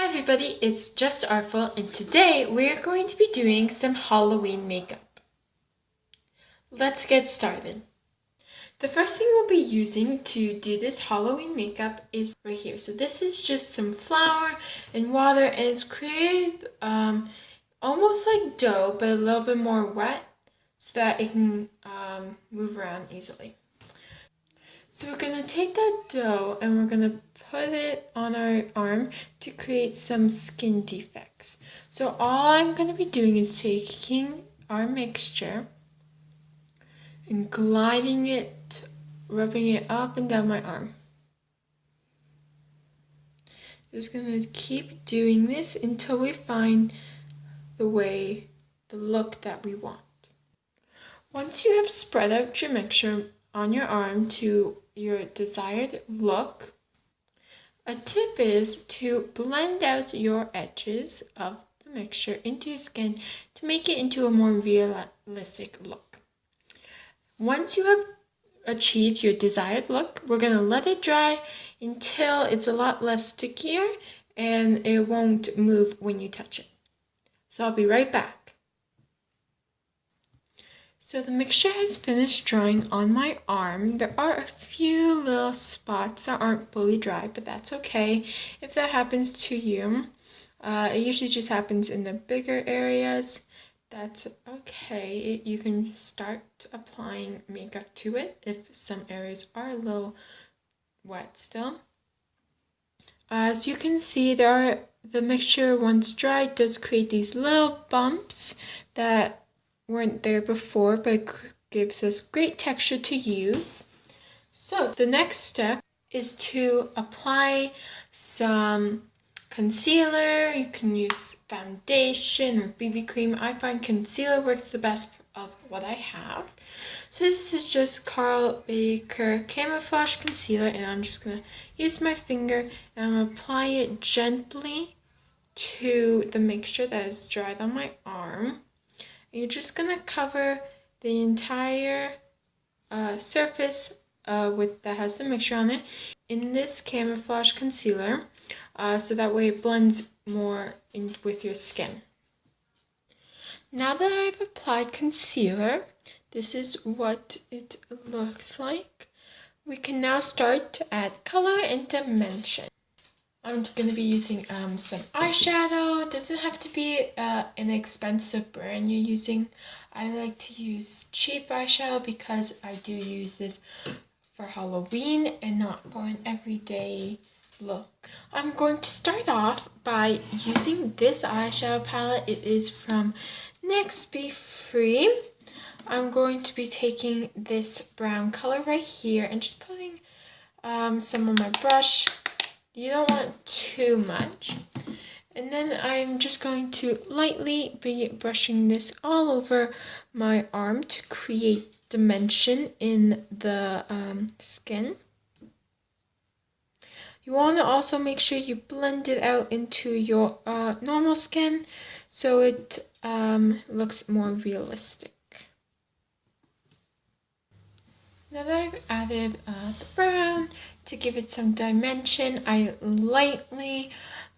everybody, it's Just Artful, and today we're going to be doing some Halloween makeup. Let's get started. The first thing we'll be using to do this Halloween makeup is right here. So this is just some flour and water, and it's created almost like dough, but a little bit more wet so that it can move around easily. So we're going to take that dough and we're going to put it on our arm to create some skin defects. So all I'm going to be doing is taking our mixture and gliding it, rubbing it up and down my arm. Just going to keep doing this until we find the look that we want. Once you have spread out your mixture on your arm to your desired look, a tip is to blend out your edges of the mixture into your skin to make it into a more realistic look. Once you have achieved your desired look, we're going to let it dry until it's a lot less stickier and it won't move when you touch it. So I'll be right back. So the mixture has finished drying on my arm. There are a few little spots that aren't fully dry, but that's okay if that happens to you. It usually just happens in the bigger areas. That's okay. You can start applying makeup to it if some areas are a little wet still. As you can see, the mixture, once dry, does create these little bumps that weren't there before, but it gives us great texture to use. So the next step is to apply some concealer. You can use foundation or BB cream. I find concealer works the best of what I have. So this is just Carl Baker Camouflage Concealer, and I'm just going to use my finger and I'm going to apply it gently to the mixture that is dried on my arm. You're just going to cover the entire surface that has the mixture on it in this camouflage concealer, so that way it blends more in with your skin. Now that I've applied concealer, this is what it looks like. We can now start to add color and dimension. I'm going to be using some eyeshadow. It doesn't have to be an expensive brand you're using. I like to use cheap eyeshadow because I do use this for Halloween and not for an everyday look. I'm going to start off by using this eyeshadow palette. It is from NYX Be Free. I'm going to be taking this brown color right here and just putting some on my brush. You don't want too much. And then I'm just going to lightly be brushing this all over my arm to create dimension in the skin. You want to also make sure you blend it out into your normal skin so it looks more realistic. Now that I've added the brown to give it some dimension, I lightly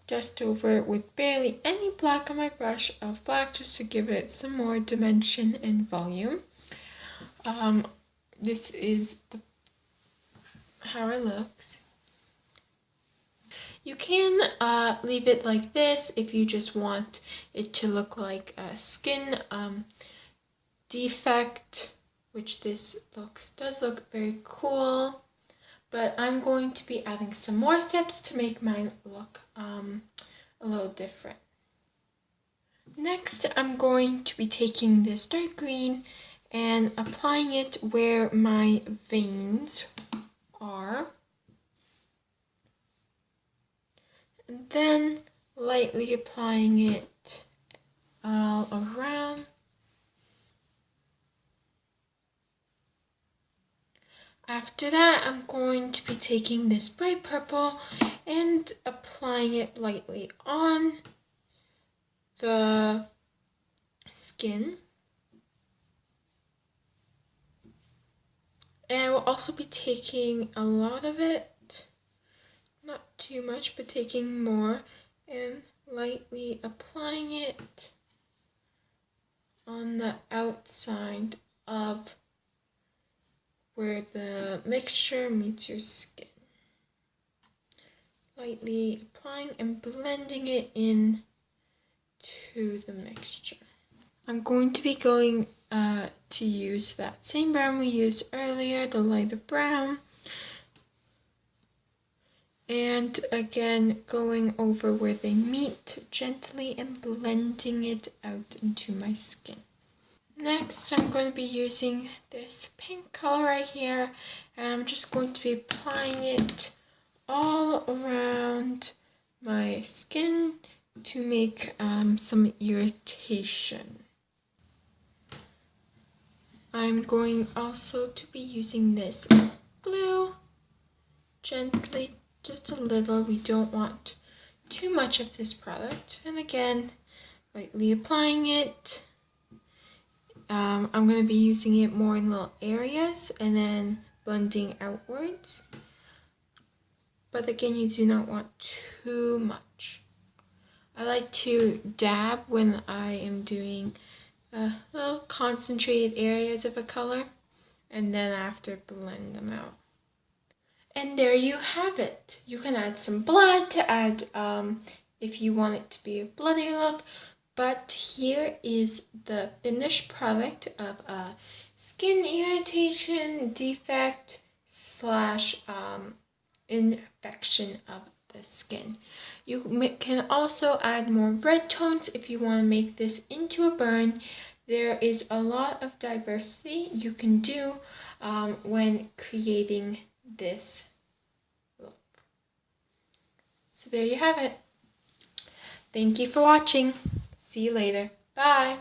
dust over it with barely any black on my brush of black just to give it some more dimension and volume. This is how it looks. You can leave it like this if you just want it to look like a skin defect, which this does look very cool, but I'm going to be adding some more steps to make mine look a little different. Next, I'm going to be taking this dark green and applying it where my veins are, and then lightly applying it all around. After that, I'm going to be taking this bright purple and applying it lightly on the skin. And I will also be taking a lot of it, not too much, but taking more and lightly applying it on the outside of where the mixture meets your skin. Lightly applying and blending it in to the mixture. I'm going to be going to use that same brown we used earlier, the lighter brown. And again, going over where they meet gently and blending it out into my skin. Next, I'm going to be using this pink color right here, and I'm just going to be applying it all around my skin to make some irritation. I'm going also to be using this blue, gently, just a little. We don't want too much of this product. And again, lightly applying it. I'm going to be using it more in little areas and then blending outwards. But again, you do not want too much. I like to dab when I am doing little concentrated areas of a color, and then after blend them out. And there you have it. You can add some blood to add if you want it to be a bloody look, but here is the finished product of a skin irritation defect slash infection of the skin. You can also add more red tones if you want to make this into a burn. There is a lot of diversity you can do when creating this look. So there you have it. Thank you for watching. See you later. Bye.